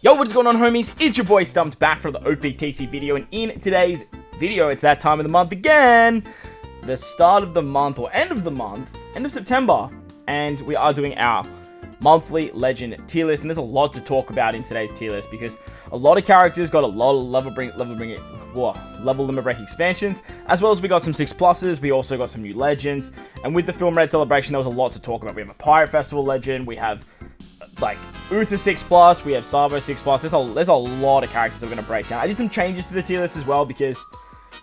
Yo, what's going on, homies? It's your boy StumpD back for the OPTC video, and in today's video, it's that time of the month again. The start of the month, or end of the month, end of September, and we are doing our monthly legend tier list, and there's a lot to talk about in today's tier list because a lot of characters got a lot of level limit break expansions, as well as we got some 6+s. We also got some new legends, and with the Film Red celebration, there was a lot to talk about. We have a Pirate Festival legend, we have like Uta 6+, we have Sabo 6+. There's a lot of characters that we're going to break down. I did some changes to the tier list as well because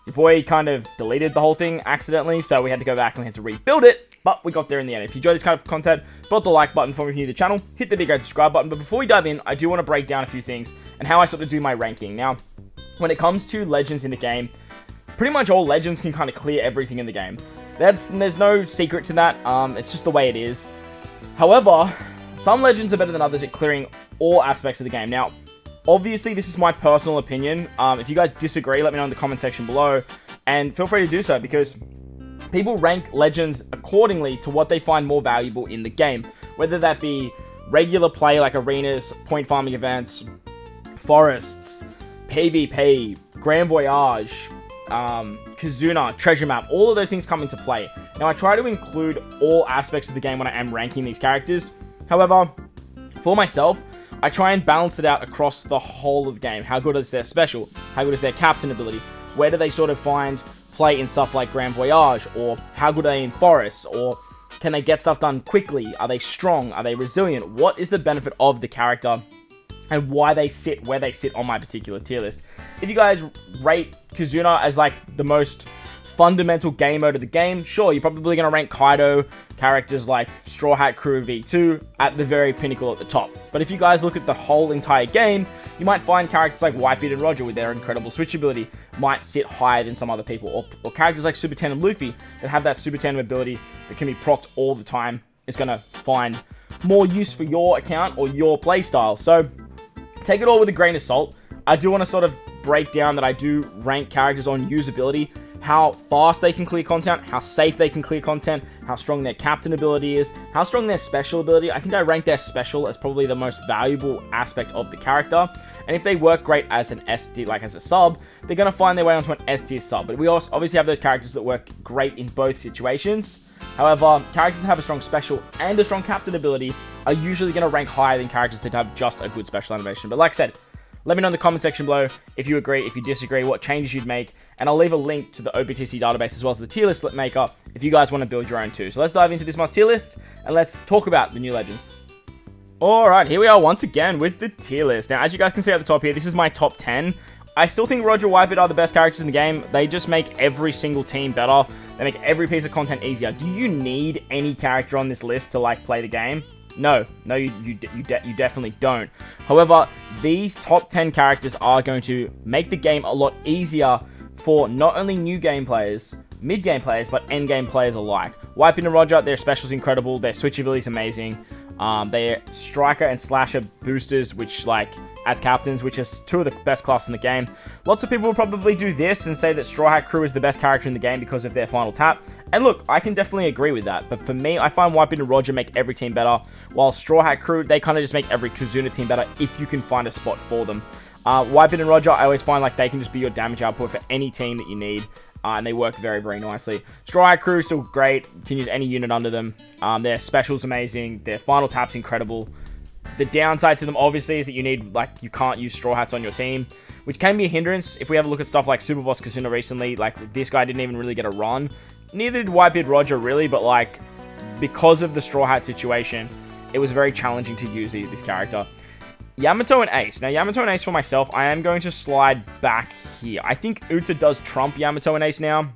your boy kind of deleted the whole thing accidentally, so we had to go back and we had to rebuild it, but we got there in the end. If you enjoy this kind of content, put the like button for me if you're new to the channel, hit the big red subscribe button. But before we dive in, I do want to break down a few things and how I sort of do my ranking. Now, when it comes to legends in the game, pretty much all legends can kind of clear everything in the game. There's no secret to that. It's just the way it is. However, some legends are better than others at clearing all aspects of the game. Now, obviously, this is my personal opinion. If you guys disagree, let me know in the comment section below. And feel free to do so, because people rank legends accordingly to what they find more valuable in the game. Whether that be regular play like arenas, point farming events, forests, PvP, Grand Voyage, Kazuna, treasure map, all of those things come into play. Now, I try to include all aspects of the game when I am ranking these characters. However, for myself, I try and balance it out across the whole of the game. How good is their special? How good is their captain ability? Where do they sort of find play in stuff like Grand Voyage? Or how good are they in forests? Or can they get stuff done quickly? Are they strong? Are they resilient? What is the benefit of the character and why they sit where they sit on my particular tier list? If you guys rate Kazuna as like the most fundamental game mode of the game, sure, you're probably going to rank Kaido, characters like Straw Hat Crew V2 at the very pinnacle at the top. But if you guys look at the whole entire game, you might find characters like Whitebeard and Roger with their incredible switch ability might sit higher than some other people. Or characters like Super Tandem Luffy that have that Super Tandem ability that can be procced all the time is going to find more use for your account or your playstyle. So take it all with a grain of salt. I do want to sort of break down that I do rank characters on usability, how fast they can clear content, how safe they can clear content, how strong their captain ability is, how strong their special ability. I think I rank their special as probably the most valuable aspect of the character. And if they work great as an S tier, like as a sub, they're going to find their way onto an S tier sub. But we also obviously have those characters that work great in both situations. However, characters that have a strong special and a strong captain ability are usually going to rank higher than characters that have just a good special animation. But like I said, let me know in the comment section below if you agree, if you disagree, what changes you'd make, and I'll leave a link to the OPTC database as well as the tier list maker if you guys want to build your own too. So let's dive into this month's tier list, and let's talk about the new legends. Alright, here we are once again with the tier list. Now, as you guys can see at the top here, this is my top 10. I still think Roger, Whitebeard are the best characters in the game. They just make every single team better. They make every piece of content easier. Do you need any character on this list to, like, play the game? No, you definitely don't. However, these top 10 characters are going to make the game a lot easier for not only new game players, mid-game players, but end-game players alike. Whitebeard and Roger, their special's incredible, their switch ability is amazing. Their striker and slasher boosters, which, like, as captains, which is two of the best class in the game. Lots of people will probably do this and say that Straw Hat Crew is the best character in the game because of their final tap. And look, I can definitely agree with that. But for me, I find Whitebeard and Roger make every team better, while Straw Hat Crew, they kind of just make every Kazuna team better if you can find a spot for them. Whitebeard and Roger, I always find like they can just be your damage output for any team that you need. And they work very, very nicely. Straw Hat Crew is still great. You can use any unit under them. Their special's amazing. Their final tap's incredible. The downside to them, obviously, is that you can't use Straw Hats on your team, which can be a hindrance. If we have a look at stuff like Super Boss Kazuna recently, like, this guy didn't even really get a run. Neither did Whitebeard Roger, really, but, like, because of the Straw Hat situation, it was very challenging to use this character. Yamato and Ace. Now, Yamato and Ace for myself, I am going to slide back here. I think Uta does trump Yamato and Ace now.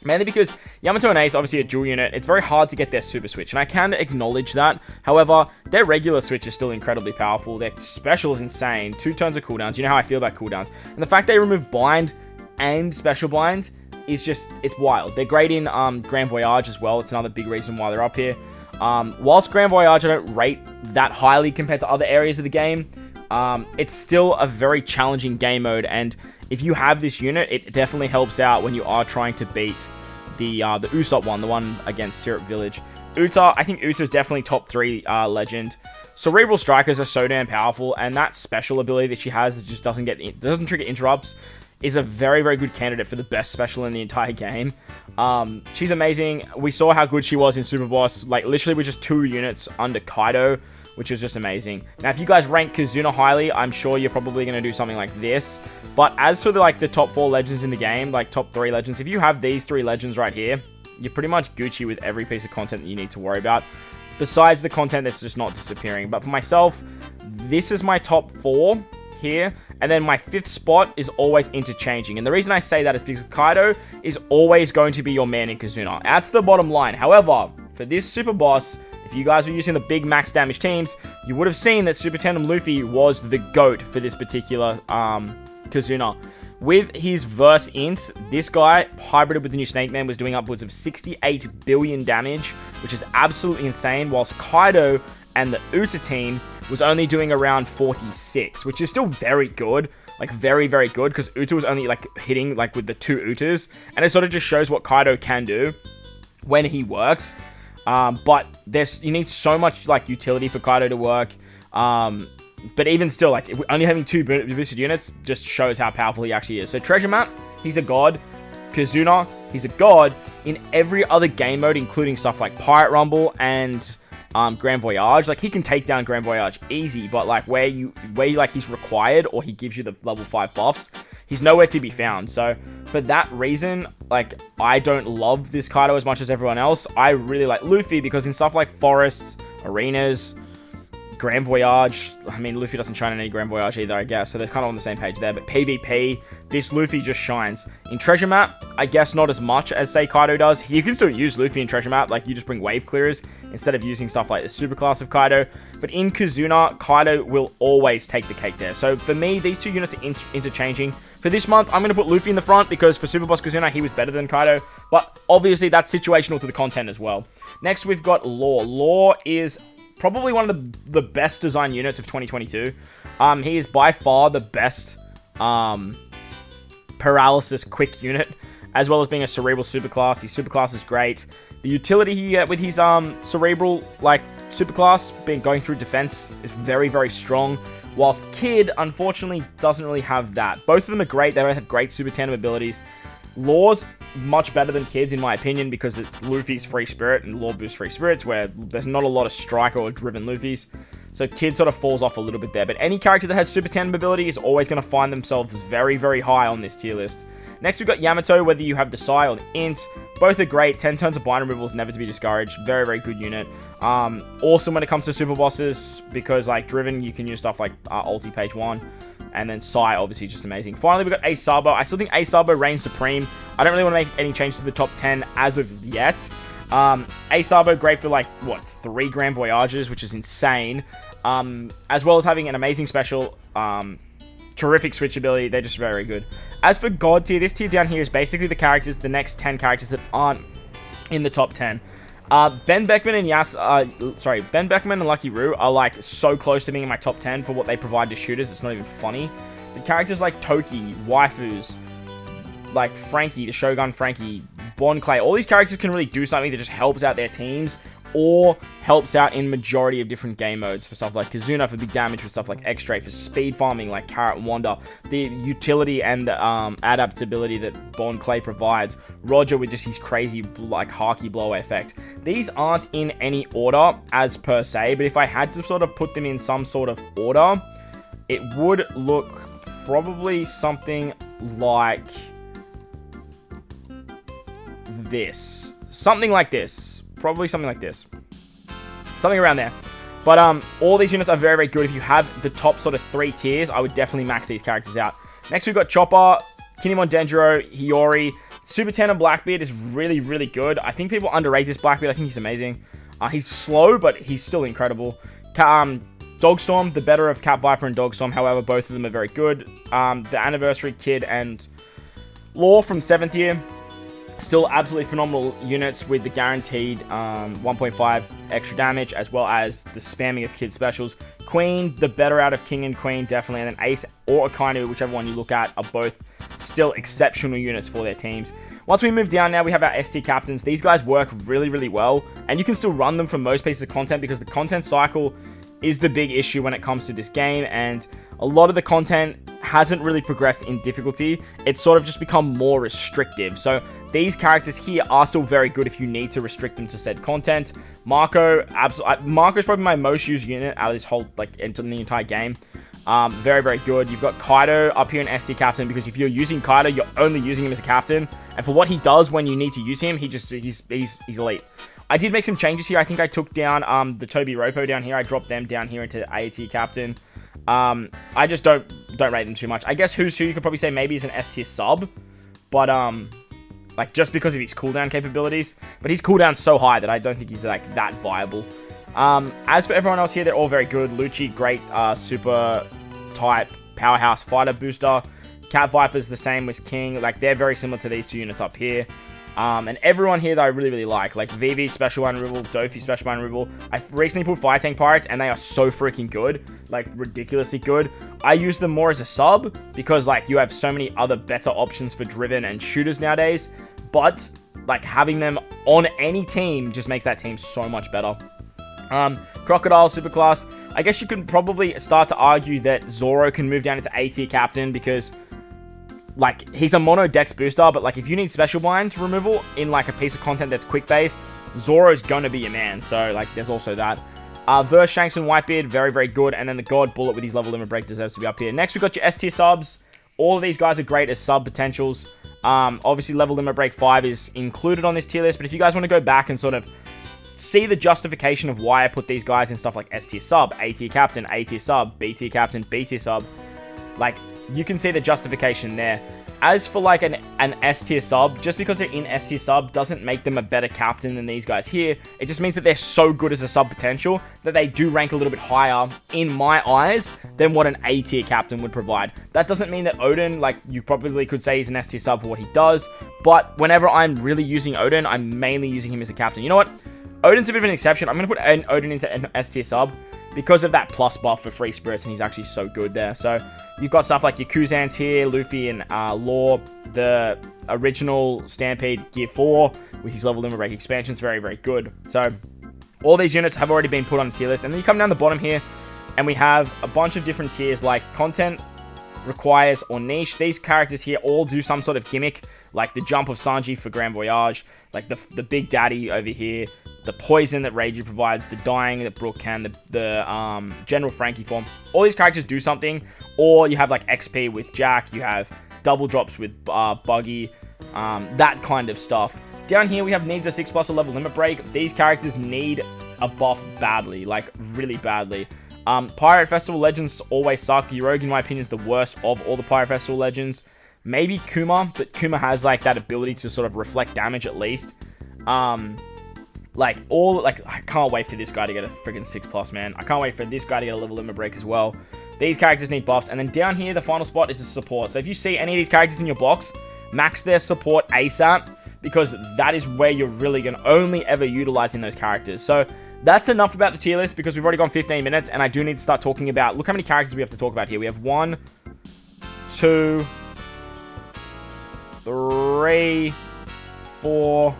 Mainly because Yamato and Ace, obviously a dual unit, it's very hard to get their super switch, and I can acknowledge that. However, their regular switch is still incredibly powerful. Their special is insane. 2 turns of cooldowns. You know how I feel about cooldowns. And the fact they remove blind and special blind is just, it's wild. They're great in Grand Voyage as well. It's another big reason why they're up here. Whilst Grand Voyage I don't rate that highly compared to other areas of the game, it's still a very challenging game mode, and if you have this unit, it definitely helps out when you are trying to beat the Usopp one, the one against Syrup Village. Uta, I think Uta is definitely top 3 legend. Cerebral Strikers are so damn powerful, and that special ability that she has that just doesn't trigger interrupts is a very, very good candidate for the best special in the entire game. She's amazing. We saw how good she was in Super Boss, like literally with just 2 units under Kaido, which is just amazing. Now, if you guys rank Kazuna highly, I'm sure you're probably going to do something like this. But as for the top 4 legends in the game, like top 3 legends, if you have these 3 legends right here, you're pretty much Gucci with every piece of content that you need to worry about, besides the content that's just not disappearing. But for myself, this is my top 4 here, and then my 5th spot is always interchanging. And the reason I say that is because Kaido is always going to be your man in Kazuna. That's the bottom line. However, for this Super Boss, if you guys were using the big max damage teams, you would have seen that Super Tandem Luffy was the GOAT for this particular Kazuna. With his verse int, this guy, hybrided with the new Snake Man, was doing upwards of 68 billion damage, which is absolutely insane, whilst Kaido and the Uta team was only doing around 46, which is still very good. Like, very, very good, because Uta was only, hitting, with the 2 Utas, and it sort of just shows what Kaido can do when he works. But you need so much, utility for Kaido to work. But even still, only having 2 boosted units just shows how powerful he actually is. So Treasure Map, he's a god. Kazuna, he's a god in every other game mode, including stuff like Pirate Rumble and Grand Voyage. He can take down Grand Voyage easy, but where he's required or he gives you the level 5 buffs, he's nowhere to be found. So for that reason, I don't love this Kaido as much as everyone else. I really like Luffy because in stuff like forests, arenas, Grand Voyage, I mean, Luffy doesn't shine in any Grand Voyage either, I guess, so they're kind of on the same page there, but PvP, this Luffy just shines. In Treasure Map, I guess not as much as, say, Kaido does. You can still use Luffy in Treasure Map, you just bring wave clearers instead of using stuff like the super class of Kaido, but in Kazuna, Kaido will always take the cake there. So for me, these 2 units are interchanging. For this month, I'm going to put Luffy in the front because for Super Boss Kazuna, he was better than Kaido, but obviously that's situational to the content as well. Next, we've got Law. Law is probably one of the best design units of 2022. He is by far the best paralysis quick unit, as well as being a cerebral superclass. His superclass is great. The utility he get with his cerebral superclass, going through defense, is very, very strong. Whilst Kid, unfortunately, doesn't really have that. Both of them are great. They both have great super tandem abilities. Law's much better than Kid's, in my opinion, because it's Luffy's free spirit and Law boosts free spirits, where there's not a lot of striker or driven Luffy's. So Kid sort of falls off a little bit there. But any character that has super tandem ability is always going to find themselves very, very high on this tier list. Next, we've got Yamato, whether you have the Sai or the Int. Both are great. 10 turns of bind removal is never to be discouraged. Very, very good unit. Awesome when it comes to super bosses, because driven, you can use stuff like ulti page 1. And then Sai, obviously, just amazing. Finally, we've got Asaba. I still think Asaba reigns supreme. I don't really want to make any changes to the top 10 as of yet. Asaba, great for 3 Grand Voyages, which is insane. As well as having an amazing special, terrific switch ability. They're just very good. As for God tier, this tier down here is basically the next 10 characters that aren't in the top 10. Ben Beckman and Lucky Roo are so close to being in my top 10 for what they provide to shooters. It's not even funny. The characters like Toki, waifus, Frankie, the Shogun Frankie, Bon Clay, all these characters can really do something that just helps out their teams or helps out in majority of different game modes for stuff like Kazuna for big damage, for stuff like X-Ray, for speed farming like Carrot and Wanda, the utility and the adaptability that Bon Clay provides, Roger with just his crazy Haki blow effect. These aren't in any order as per se, but if I had to sort of put them in some sort of order, it would look probably something like this. Something like this. Probably something like this. Something around there. But all these units are very, very good. If you have the top sort of 3 tiers, I would definitely max these characters out. Next, we've got Chopper, Kinemon Denjiro, Hiyori. Super Tandem Blackbeard is really, really good. I think people underrate this Blackbeard. I think he's amazing. He's slow, but he's still incredible. Dogstorm, the better of Cat Viper and Dogstorm. However, both of them are very good. The Anniversary Kid and Law from 7th year. Still absolutely phenomenal units with the guaranteed 1.5 extra damage, as well as the spamming of Kid specials. Queen, the better out of King and Queen, definitely. And then Ace or Akainu, whichever one you look at, are both still exceptional units for their teams. Once we move down now, we have our ST captains. These guys work really, really well, and you can still run them for most pieces of content because the content cycle is the big issue when it comes to this game, and a lot of the content hasn't really progressed in difficulty. It's sort of just become more restrictive. So these characters here are still very good if you need to restrict them to said content. Marco's probably my most used unit out of this whole, like, into the entire game. Very, very good. You've got Kaido up here in ST Captain, because if you're using Kaido, you're only using him as a captain. And for what he does when you need to use him, he's elite. I did make some changes here. I think I took down the Toby Ropo down here. I dropped them down here into AT Captain. I just don't rate them too much. I guess Who's Who, you could probably say maybe is an S tier sub, but like, just because of his cooldown capabilities. But his cooldown's so high that I don't think he's, like, that viable. As for everyone else here, they're all very good. Lucci, great super type powerhouse fighter booster. Cat Viper's the same as King. Like, they're very similar to these two units up here. And everyone here that I really, really like Vivi, Special One Removal, Dofi, Special One Removal. I recently pulled Fire Tank Pirates, and they are so freaking good. Like, ridiculously good. I use them more as a sub, because, like, you have so many other better options for Driven and shooters nowadays. But, like, having them on any team just makes that team so much better. Crocodile, Superclass. I guess you can probably start to argue that Zoro can move down into A tier captain, because, like, he's a mono dex booster, but, like, if you need special bind removal in, like, a piece of content that's quick based, Zoro's gonna be your man. So, like, there's also that. Verse Shanks and Whitebeard, very, very good. And then the God Bullet with his level limit break deserves to be up here. Next, we've got your S tier subs. All of these guys are great as sub potentials. Obviously, level limit break 5 is included on this tier list, but if you guys want to go back and sort of see the justification of why I put these guys in stuff like S tier sub, A tier captain, A tier sub, B tier captain, B tier sub, like, you can see the justification there. As for, like, an S tier sub, just because they're in S tier sub doesn't make them a better captain than these guys here. It just means that they're so good as a sub potential that they do rank a little bit higher, in my eyes, than what an A tier captain would provide. That doesn't mean that Odin, like, you probably could say he's an S tier sub for what he does, but whenever I'm really using Odin, I'm mainly using him as a captain. You know what? Odin's a bit of an exception. I'm going to put an Odin into an S tier sub because of that plus buff for free spirits, and he's actually so good there. So you've got stuff like your Kuzans here, Luffy and Law, the original Stampede Gear 4 with his level limit break expansions, very, very good. So all these units have already been put on the tier list, and then you come down the bottom here, and we have a bunch of different tiers like content, requires, or niche. These characters here all do some sort of gimmick, like the jump of Sanji for Grand Voyage, like the Big Daddy over here, the poison that Reiji provides, the dying that Brook can, the General Frankie form. All these characters do something, or you have like XP with Jack, you have double drops with Buggy, that kind of stuff. Down here we have needs a 6+ level limit break. These characters need a buff badly, like really badly. Pirate Festival Legends always suck. Yorogi, in my opinion, is the worst of all the Pirate Festival Legends. Maybe Kuma, but Kuma has like that ability to sort of reflect damage at least. I can't wait for this guy to get a freaking 6+, man. I can't wait for this guy to get a level limit break as well. These characters need buffs. And then down here, the final spot is the support. So if you see any of these characters in your box, max their support ASAP, because that is where you're really going to only ever utilizing those characters. So that's enough about the tier list, because we've already gone 15 minutes, and I do need to start talking about, look how many characters we have to talk about here. We have 1, 2, 3, 4,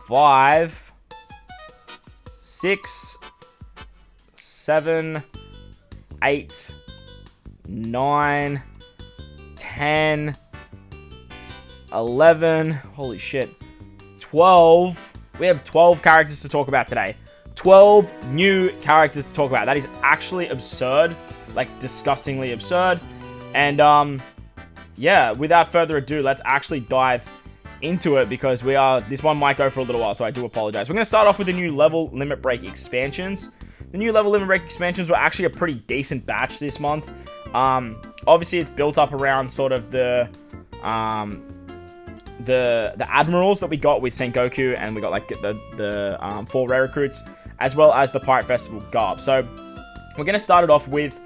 5, 6, 7, 8, 9, 10, 11, holy shit, 12. We have 12 characters to talk about today. 12 new characters to talk about. That is actually absurd, like disgustingly absurd. And yeah, without further ado, let's actually dive into it, because this one might go for a little while, so I do apologize. We're going to start off with the new level limit break expansions. The new level limit break expansions were actually a pretty decent batch this month. Obviously, it's built up around sort of the admirals that we got with Sengoku, and we got like the 4 rare recruits, as well as the Pirate Festival Garp. So we're going to start it off with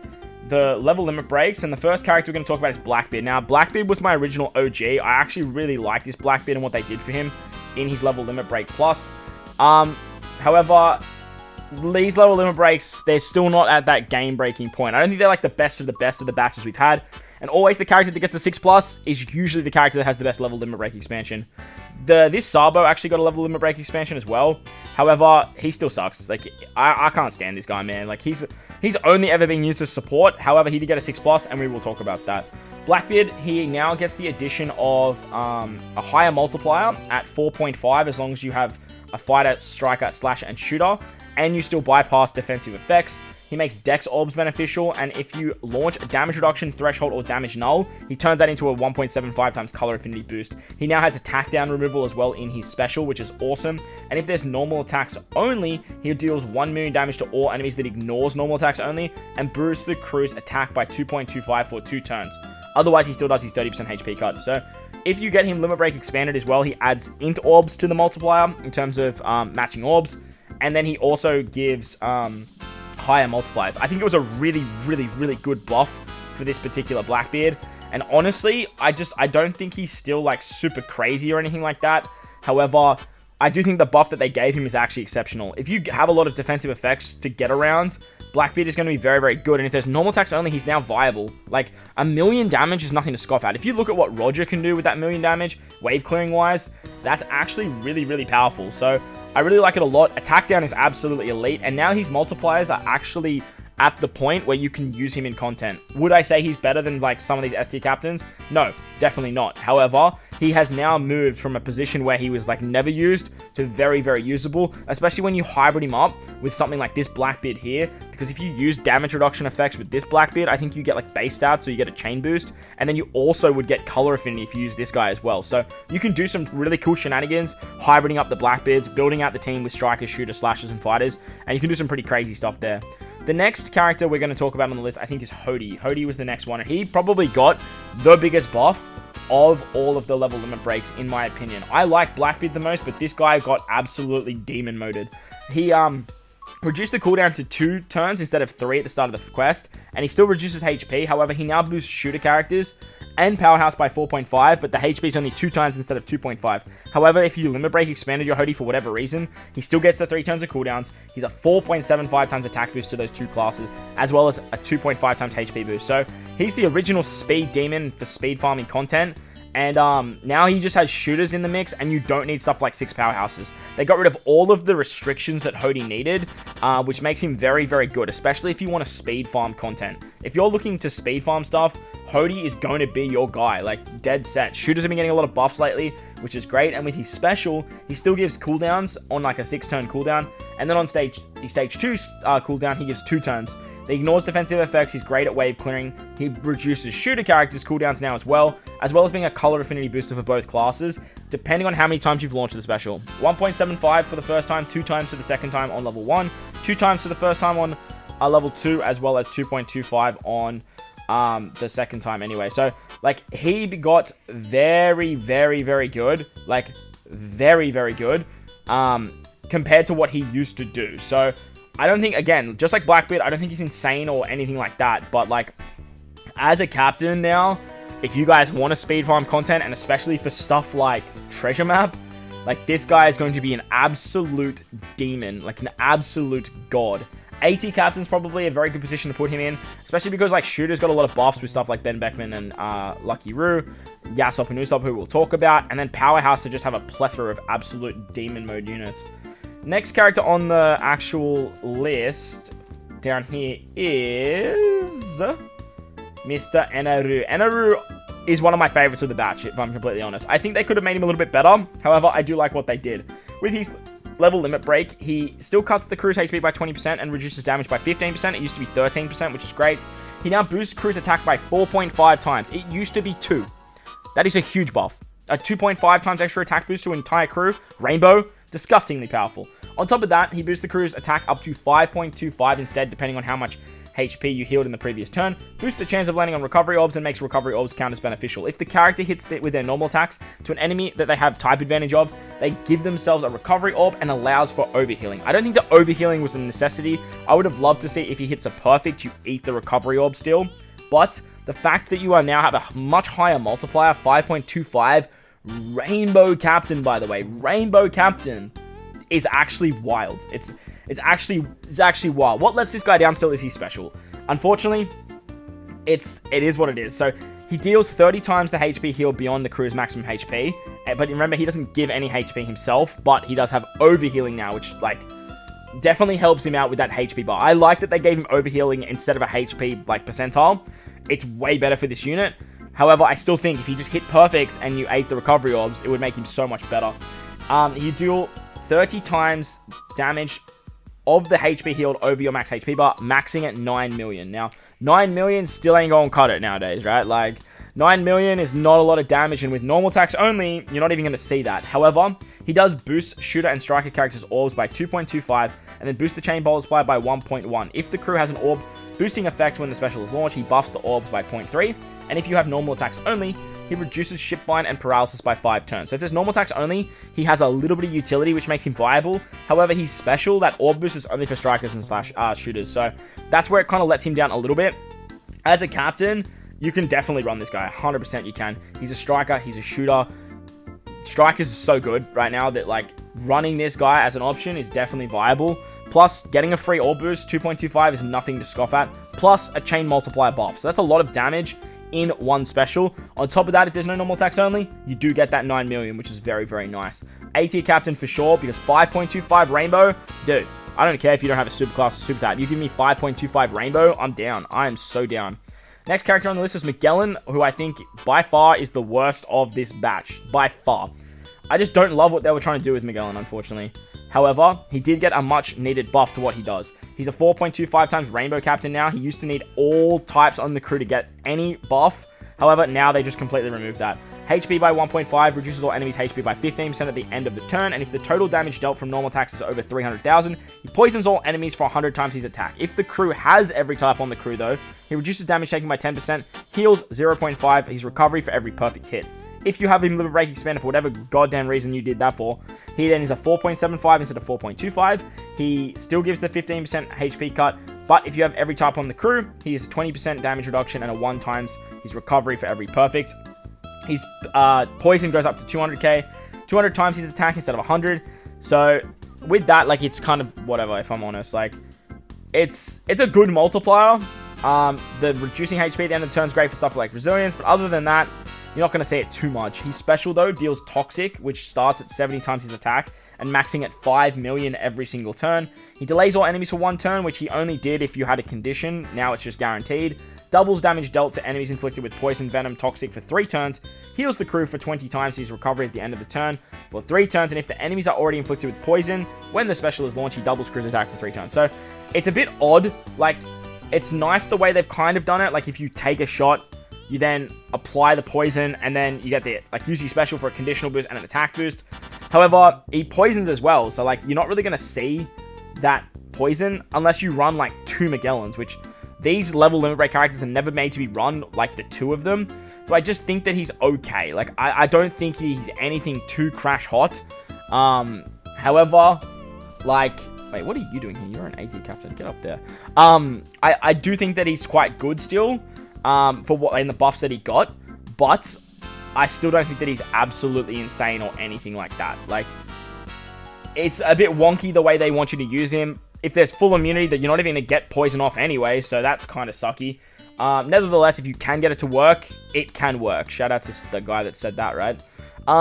the level limit breaks, and the first character we're going to talk about is Blackbeard. Now, Blackbeard was my original OG. I actually really like this Blackbeard and what they did for him in his level limit break plus. However, these level limit breaks, they're still not at that game-breaking point. I don't think they're like the best of the batches we've had. And always the character that gets a 6+ is usually the character that has the best level limit break expansion. This Sabo actually got a level limit break expansion as well. However, he still sucks. Like, I can't stand this guy, man. Like, he's only ever been used as support. However, he did get a 6+, and we will talk about that. Blackbeard, he now gets the addition of a higher multiplier at 4.5 as long as you have a fighter, striker, slasher, and shooter, and you still bypass defensive effects. He makes Dex Orbs beneficial, and if you launch a damage reduction, threshold, or damage null, he turns that into a 1.75 times color affinity boost. He now has attack down removal as well in his special, which is awesome. And if there's normal attacks only, he deals 1 million damage to all enemies that ignores normal attacks only, and boosts the crew's attack by 2.25 for 2 turns. Otherwise, he still does his 30% HP cut. So, if you get him Limit Break expanded as well, he adds Int Orbs to the multiplier in terms of matching orbs. And then he also gives higher multipliers. I think it was a really, really, really good buff for this particular Blackbeard. And honestly, I don't think he's still like super crazy or anything like that. However, I do think the buff that they gave him is actually exceptional. If you have a lot of defensive effects to get around, Blackbeard is going to be very, very good. And if there's normal attacks only, he's now viable. Like, 1 million damage is nothing to scoff at. If you look at what Roger can do with that 1 million damage, wave clearing wise, that's actually really, really powerful. So, I really like it a lot. Attack down is absolutely elite. And now his multipliers are actually at the point where you can use him in content. Would I say he's better than like some of these ST captains? No, definitely not. However, he has now moved from a position where he was like never used to very, very usable, especially when you hybrid him up with something like this Blackbeard here, because if you use damage reduction effects with this Blackbeard, I think you get like base stats, so you get a chain boost, and then you also would get color affinity if you use this guy as well. So you can do some really cool shenanigans, hybriding up the Blackbeards, building out the team with strikers, shooters, slashers, and fighters, and you can do some pretty crazy stuff there. The next character we're going to talk about on the list, I think, is Hody. Hody was the next one, and he probably got the biggest buff of all of the level limit breaks, in my opinion. I like Blackbeard the most, but this guy got absolutely demon moded. He reduced the cooldown to 2 turns instead of 3 at the start of the quest, and he still reduces HP. However, he now boosts shooter characters and Powerhouse by 4.5, but the HP is only 2 times instead of 2.5. However, if you Limit Break expanded your Hody for whatever reason, he still gets the 3 turns of cooldowns. He's a 4.75 times attack boost to those 2 classes, as well as a 2.5 times HP boost. So, he's the original speed demon for speed farming content. And now he just has shooters in the mix, and you don't need stuff like 6 powerhouses. They got rid of all of the restrictions that Hody needed, which makes him very, very good, especially if you want to speed farm content. If you're looking to speed farm stuff, Hody is going to be your guy, like dead set. Shooters have been getting a lot of buffs lately, which is great, and with his special, he still gives cooldowns on like a 6-turn cooldown, and then on stage 2 cooldown, he gives 2 turns. He ignores defensive effects, he's great at wave clearing, he reduces shooter characters' cooldowns now as well as being a color affinity booster for both classes, depending on how many times you've launched the special. 1.75 for the first time, 2 times for the second time on level 1, 2 times for the first time on level 2, as well as 2.25 on the second time anyway. So, like, he got very, very, very good, like, very, very good, compared to what he used to do. So, I don't think, again, just like Blackbeard, I don't think he's insane or anything like that, but, like, as a captain now, if you guys want to speed farm content, and especially for stuff like Treasure Map, like, this guy is going to be an absolute demon, like, an absolute god. AT captain's probably a very good position to put him in, especially because, like, Shooter's got a lot of buffs with stuff like Ben Beckman and Lucky Roo, Yasop and Usopp, who we'll talk about, and then Powerhouse to just have a plethora of absolute demon mode units. Next character on the actual list down here is Mr. Enaru. Enaru is one of my favorites of the batch, if I'm completely honest. I think they could have made him a little bit better. However, I do like what they did. With his level limit break, he still cuts the crew's HP by 20% and reduces damage by 15%. It used to be 13%, which is great. He now boosts crew's attack by 4.5 times. It used to be 2. That is a huge buff. A 2.5 times extra attack boost to an entire crew. Rainbow. Disgustingly powerful. On top of that, he boosts the crew's attack up to 5.25 instead, depending on how much HP you healed in the previous turn. Boosts the chance of landing on recovery orbs and makes recovery orbs count as beneficial. If the character hits with their normal attacks to an enemy that they have type advantage of, they give themselves a recovery orb and allows for overhealing. I don't think the overhealing was a necessity. I would have loved to see if he hits a perfect, you eat the recovery orb still. But the fact that you are now have a much higher multiplier, 5.25, Rainbow Captain, by the way. Rainbow Captain is actually wild. It's actually wild. What lets this guy down still is he's special. Unfortunately, it is what it is. So he deals 30 times the HP heal beyond the crew's maximum HP. But remember, he doesn't give any HP himself, but he does have overhealing now, which, like, definitely helps him out with that HP bar. I like that they gave him overhealing instead of a HP, like, percentile. It's way better for this unit. However, I still think if he just hit perfects and you ate the recovery orbs, it would make him so much better. You deal 30 times damage of the HP healed over your max HP bar, maxing at 9 million. Now, 9 million still ain't gonna cut it nowadays, right? Like, 9 million is not a lot of damage, and with normal attacks only, you're not even going to see that. However, he does boost shooter and striker characters' orbs by 2.25, and then boost the chain multiplier by 1.1. If the crew has an orb boosting effect when the special is launched, he buffs the orbs by 0.3, and if you have normal attacks only, he reduces ship bind and paralysis by 5 turns. So if there's normal attacks only, he has a little bit of utility, which makes him viable. However, he's special. That orb boost is only for strikers and shooters, so that's where it kind of lets him down a little bit. As a captain, you can definitely run this guy. 100% you can. He's a striker. He's a shooter. Strikers is so good right now that, like, running this guy as an option is definitely viable. Plus, getting a free orb boost, 2.25, is nothing to scoff at. Plus, a chain multiplier buff. So that's a lot of damage in one special. On top of that, if there's no normal attacks only, you do get that 9 million, which is very, very nice. A tier captain for sure, because 5.25 rainbow, dude, I don't care if you don't have a super class or super type. You give me 5.25 rainbow, I'm down. I am so down. Next character on the list is Magellan, who I think by far is the worst of this batch. By far. I just don't love what they were trying to do with Magellan, unfortunately. However, he did get a much needed buff to what he does. He's a 4.25 times rainbow captain now. He used to need all types on the crew to get any buff. However, now they just completely removed that. HP by 1.5 reduces all enemies' HP by 15% at the end of the turn, and if the total damage dealt from normal attacks is over 300,000, he poisons all enemies for 100 times his attack. If the crew has every type on the crew, though, he reduces damage taken by 10%, heals 0.5, his recovery for every perfect hit. If you have him Liver Break Expander for whatever goddamn reason you did that for, he then is a 4.75 instead of 4.25. He still gives the 15% HP cut, but if you have every type on the crew, he is 20% damage reduction and a 1 times his recovery for every perfect. His poison goes up to 200k, 200 times his attack instead of 100. So with that, like, it's kind of whatever, if I'm honest. Like, it's a good multiplier. The reducing HP at the end of the turn is great for stuff like resilience, but other than that, you're not going to see it too much. His special, though, deals Toxic, which starts at 70 times his attack, and maxing at 5 million every single turn. He delays all enemies for 1 turn, which he only did if you had a condition. Now it's just guaranteed. Doubles damage dealt to enemies inflicted with Poison, Venom, Toxic for 3 turns. Heals the crew for 20 times his recovery at the end of the turn for 3 turns. And if the enemies are already inflicted with Poison, when the special is launched, he doubles crew's attack for 3 turns. So it's a bit odd. Like, it's nice the way they've kind of done it. Like, if you take a shot, you then apply the poison, and then you get the, like, use your special for a conditional boost and an attack boost. However, he poisons as well, so, like, you're not really going to see that poison unless you run, like, 2 Magellans, which these level limit break characters are never made to be run, like, the 2 of them. So I just think that he's okay. Like, I don't think he's anything too crash hot. However, like, wait, what are you doing here? You're an AT captain. Get up there. I do think that he's quite good still. For what in the buffs that he got, but I still don't think that he's absolutely insane or anything like that. Like, it's a bit wonky the way they want you to use him. If there's full immunity, that you're not even going to get poison off anyway, so that's kind of sucky. Nevertheless, if you can get it to work, it can work. Shout out to the guy that said that, right?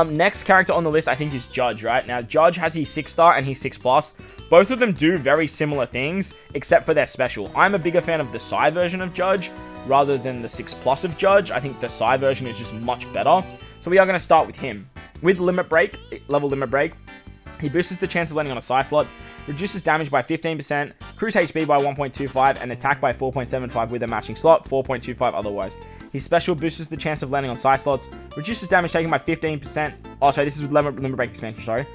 Next character on the list, I think, is Judge, right? Now, Judge has his 6-star and his 6+. Both of them do very similar things, except for their special. I'm a bigger fan of the Psy version of Judge, rather than the 6+ of Judge. I think the Psy version is just much better. So we are going to start with him. With Limit Break, level Limit Break, he boosts the chance of landing on a Psy slot, reduces damage by 15%, cruise HP by 1.25, and attack by 4.75 with a matching slot, 4.25 otherwise. His special boosts the chance of landing on Psy slots, reduces damage taken by 15%. Oh, sorry, this is with Limit Break expansion, sorry.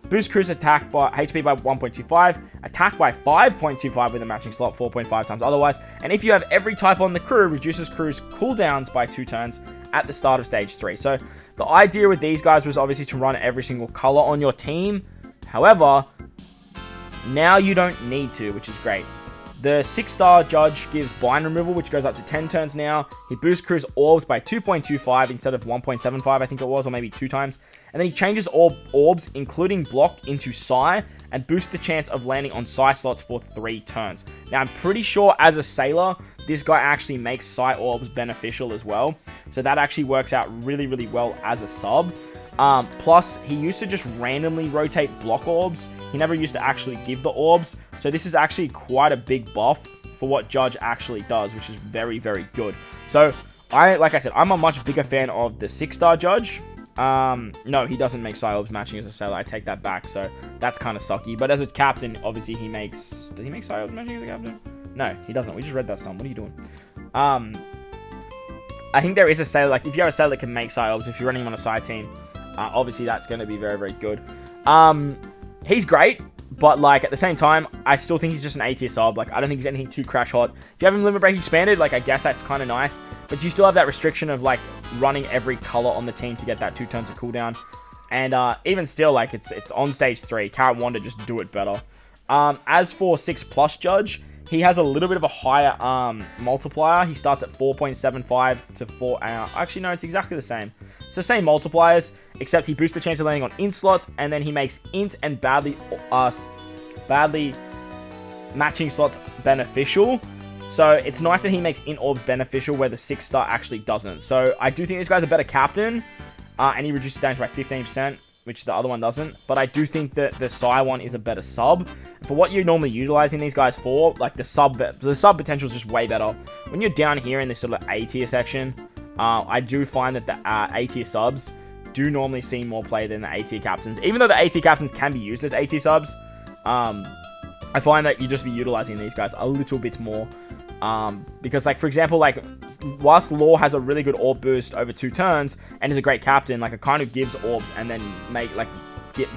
Boost cruise attack by HP by 1.25, attack by 5.25 with a matching slot, 4.5 times otherwise. And if you have every type on the crew, reduces crew's cooldowns by 2 turns at the start of stage 3. So the idea with these guys was obviously to run every single color on your team. However, now you don't need to, which is great. The 6-star judge gives blind removal, which goes up to 10 turns now. He boosts crew's orbs by 2.25 instead of 1.75, I think it was, or maybe 2 times. And then he changes orbs, including block, into Psi, and boosts the chance of landing on Psi slots for 3 turns. Now, I'm pretty sure as a sailor, this guy actually makes Psi orbs beneficial as well. So that actually works out really, really well as a sub. Plus, he used to just randomly rotate block orbs. He never used to actually give the orbs. So this is actually quite a big buff for what Judge actually does, which is very, very good. So, like I said, I'm a much bigger fan of the 6-star Judge. No, he doesn't make Psi orbs matching as a sailor. I take that back. So that's kind of sucky. But as a captain, obviously he makes... Does he make Psi orbs matching as a captain? No, he doesn't. We just read that stuff. What are you doing? I think there is a sailor, like, if you have a sailor that can make Psi orbs, if you're running him on a Psi team, obviously that's going to be very, very good. He's great, but, like, at the same time, I still think he's just an A-tier sub. Like, I don't think he's anything too crash hot. If you have him Limit Break expanded, like, I guess that's kind of nice, but you still have that restriction of, like, running every color on the team to get that 2 turns of cooldown. And even still, like, it's on stage 3. Carrot Wanda, just do it better. As for 6+ Judge, he has a little bit of a higher multiplier. He starts at 4.75 to 4. Actually, no, it's exactly the same. It's the same multipliers, except he boosts the chance of landing on int slots, and then he makes int and badly matching slots beneficial. So it's nice that he makes int orbs beneficial where the 6-star actually doesn't. So I do think this guy's a better captain, and he reduces damage by 15%. Which the other one doesn't. But I do think that the Psi one is a better sub. For what you're normally utilizing these guys for, like the sub potential is just way better. When you're down here in this sort of A tier section, I do find that the A tier subs do normally see more play than the A tier captains. Even though the A tier captains can be used as A tier subs, I find that you just be utilizing these guys a little bit more. Because, like, for example, like, whilst Law has a really good orb boost over 2 turns and is a great captain, like, it kind of gives orbs and then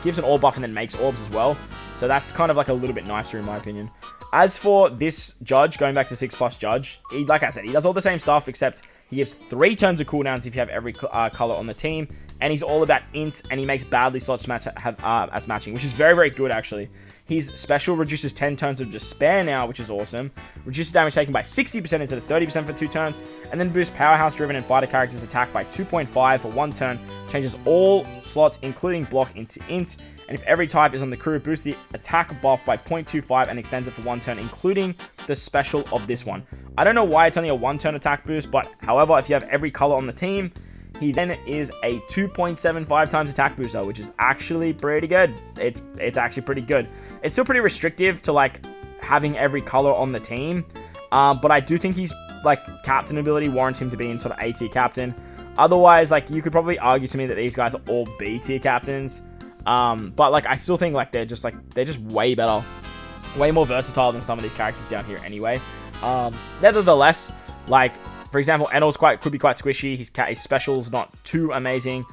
gives an orb buff and then makes orbs as well. So that's kind of like a little bit nicer in my opinion. As for this Judge, going back to 6+ Judge, he, like I said, he does all the same stuff except he gives 3 turns of cooldowns if you have every color on the team, and he's all about int, and he makes badly slots as matching, which is very, very good actually. His special reduces 10 turns of Despair now, which is awesome. Reduces damage taken by 60% instead of 30% for 2 turns. And then boosts Powerhouse-driven and fighter characters' attack by 2.5 for 1 turn. Changes all slots, including block, into int. And if every type is on the crew, boosts the attack buff by 0.25 and extends it for 1 turn, including the special of this one. I don't know why it's only a 1-turn attack boost, but however, if you have every color on the team, he then is a 2.75 times attack booster, which is actually pretty good. It's actually pretty good. It's still pretty restrictive to, like, having every color on the team. But I do think he's, like, captain ability warrants him to be in sort of A-tier captain. Otherwise, like, you could probably argue to me that these guys are all B-tier captains. But, like, I still think, like, they're just way better. Way more versatile than some of these characters down here anyway. Nevertheless, like, for example, Enel's could be quite squishy. His special's not too amazing.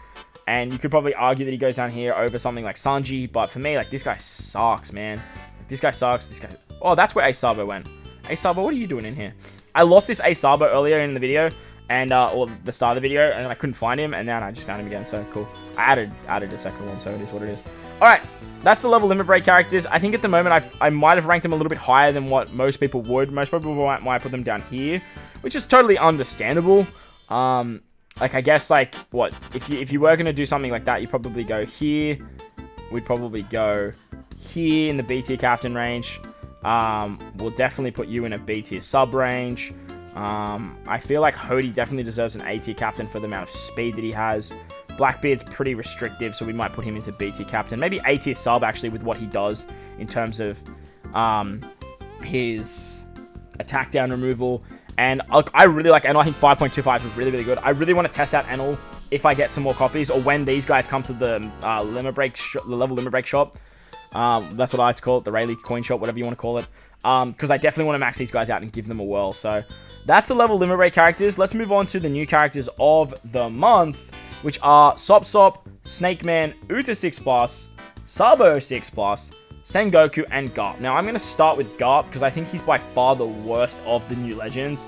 And you could probably argue that he goes down here over something like Sanji. But for me, like, this guy sucks, man. This guy sucks. This guy... Oh, that's where Asaba went. Asaba, what are you doing in here? I lost this Asaba earlier in the video. And, or the start of the video. And I couldn't find him. And now I just found him again. So, cool. I added a second one. So, it is what it is. Alright. That's the level limit break characters. I think at the moment, I might have ranked them a little bit higher than what most people would. Most people might put them down here. Which is totally understandable. Like, I guess, like, what? If you were going to do something like that, you'd probably go here. We'd probably go here in the B tier captain range. We'll definitely put you in a B tier sub range. I feel like Hody definitely deserves an A tier captain for the amount of speed that he has. Blackbeard's pretty restrictive, so we might put him into B tier captain. Maybe A tier sub, actually, with what he does in terms of his attack down removal. And I really like Enel. I think 5.25 is really, really good. I really want to test out Enel if I get some more copies, or when these guys come to the level limit break shop. That's what I like to call it, the Rayleigh coin shop, whatever you want to call it. Because I definitely want to max these guys out and give them a whirl. So that's the level limit break characters. Let's move on to the new characters of the month, which are Sop Sop, Snake Man, Uta 6+, Sabo 6+, Sengoku, and Garp. Now, I'm going to start with Garp, because I think he's by far the worst of the new legends.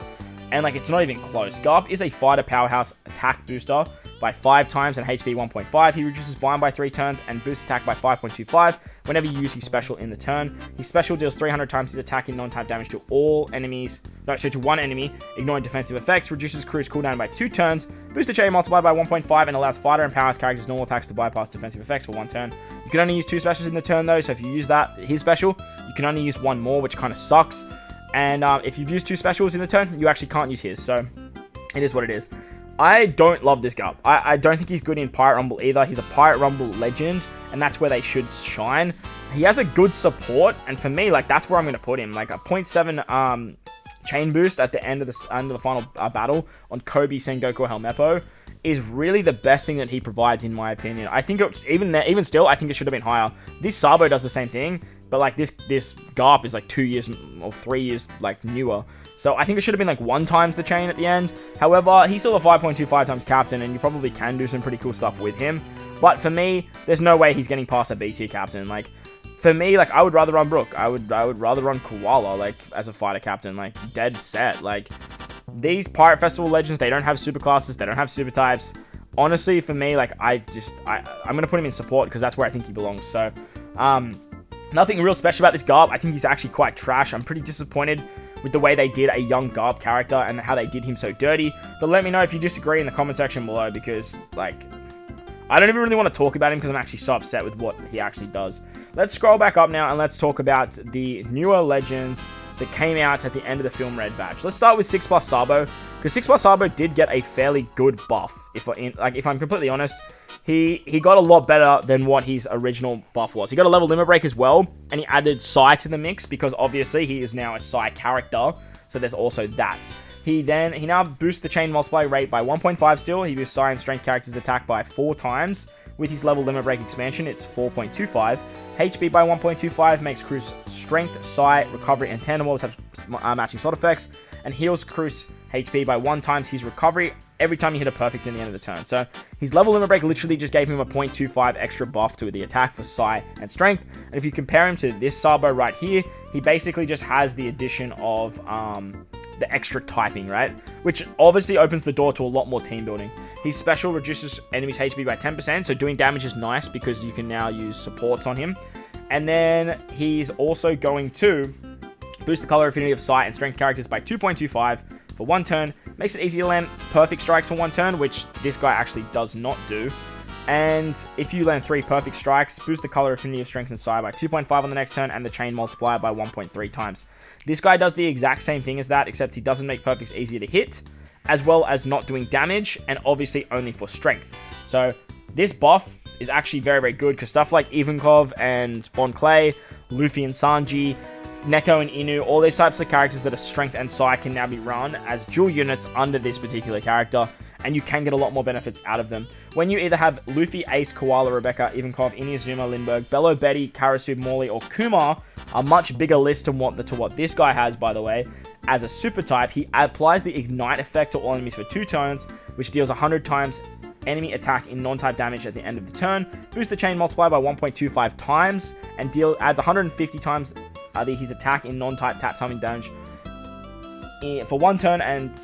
And, like, it's not even close. Garp is a fighter powerhouse attack booster by 5 times and HP 1.5. He reduces bind by 3 turns and boosts attack by 5.25, whenever you use his special in the turn. His special deals 300 times his attack in non-type damage to all enemies, to one enemy, ignoring defensive effects, reduces Crew's cooldown by 2 turns, boosts the chain multiplied by 1.5, and allows fighter and powerhouse characters' normal attacks to bypass defensive effects for 1 turn. You can only use 2 specials in the turn though, so if you use his special, you can only use 1 more, which kind of sucks. And if you've used 2 specials in the turn, you actually can't use his, so it is what it is. I don't love this Garp. I don't think he's good in Pirate Rumble either. He's a Pirate Rumble legend, and that's where they should shine. He has a good support, and for me, like, that's where I'm going to put him. Like, a 0.7 chain boost at the end of the final battle on Kobe, Sengoku, or Helmeppo is really the best thing that he provides, in my opinion. I think even still, I think it should have been higher. This Sabo does the same thing, but like this Garp is like 2 years or 3 years like newer. So I think it should have been like 1 times the chain at the end. However, he's still a 5.25 times captain, and you probably can do some pretty cool stuff with him. But for me, there's no way he's getting past a B tier captain. Like, for me, like, I would rather run Brook. I would rather run Koala, like, as a fighter captain. Like, dead set. Like, these Pirate Festival legends, they don't have super classes, they don't have super types. Honestly, for me, like, I'm going to put him in support because that's where I think he belongs. So, nothing real special about this Garp. I think he's actually quite trash. I'm pretty disappointed with the way they did a young Garp character and how they did him so dirty. But let me know if you disagree in the comment section below, because, like, I don't even really want to talk about him because I'm actually so upset with what he actually does. Let's scroll back up now and let's talk about the newer legends that came out at the end of the Film Red batch. Let's start with 6+ Sabo, because 6+ Sabo did get a fairly good buff. If I'm completely honest, he got a lot better than what his original buff was. He got a level limit break as well, and he added Psy to the mix because obviously he is now a Psy character, so there's also that. He now boosts the chain multiply rate by 1.5 still. He boosts Psy and Strength characters' attack by 4 times. With his level limit break expansion, it's 4.25. HP by 1.25 makes Crew's Strength, Psy, Recovery, and Tandem Orbs have matching slot effects, and heals Crew's HP by 1 times his recovery every time you hit a perfect in the end of the turn. So his level limit break literally just gave him a 0.25 extra buff to the attack for Psy and Strength. And if you compare him to this Sabo right here, he basically just has the addition of the extra typing, right? Which obviously opens the door to a lot more team building. His special reduces enemies' HP by 10%, so doing damage is nice because you can now use supports on him. And then he's also going to boost the color affinity of Psy and Strength characters by 2.25 for 1 turn. Makes it easy to land perfect strikes for 1 turn, which this guy actually does not do. And if you land 3 perfect strikes, boost the color affinity of Strength and Psy by 2.5 on the next turn, and the chain multiplier by 1.3 times. This guy does the exact same thing as that, except he doesn't make perfects easier to hit, as well as not doing damage, and obviously only for strength. So this buff is actually very, very good, because stuff like Ivankov and Bon Clay, Luffy and Sanji, Neko and Inu, all these types of characters that are strength and Psy can now be run as dual units under this particular character, and you can get a lot more benefits out of them. When you either have Luffy, Ace, Koala, Rebecca, Ivankov, Inuyasuma, Lindbergh, Bello, Betty, Karasu, Morley, or Kumar, a much bigger list to what this guy has, by the way. As a super type, he applies the Ignite effect to all enemies for 2 turns, which deals 100 times enemy attack in non-type damage at the end of the turn, boosts the chain multiplier by 1.25 times, and adds 150 times his attack in non-type tap timing damage for 1 turn, and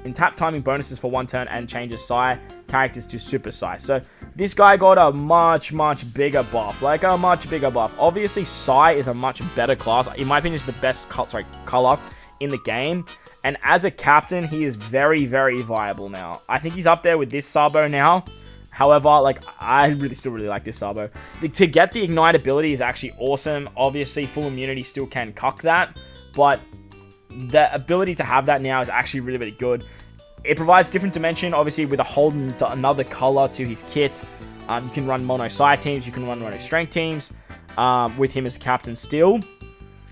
in tap timing bonuses for 1 turn, and changes Psy characters to Super Psy. So this guy got a much bigger buff, like a much bigger buff. Obviously, Psy is a much better class. In my opinion, it's the best color in the game. And as a captain, he is very, very viable now. I think he's up there with this Sabo now. However, like, I still really like this Sabo. To get the Ignite ability is actually awesome. Obviously, full immunity still can cuck that, but the ability to have that now is actually really, really good. It provides different dimension, obviously, with a whole another color to his kit. You can run mono Psy teams, you can run mono Strength teams with him as captain still. And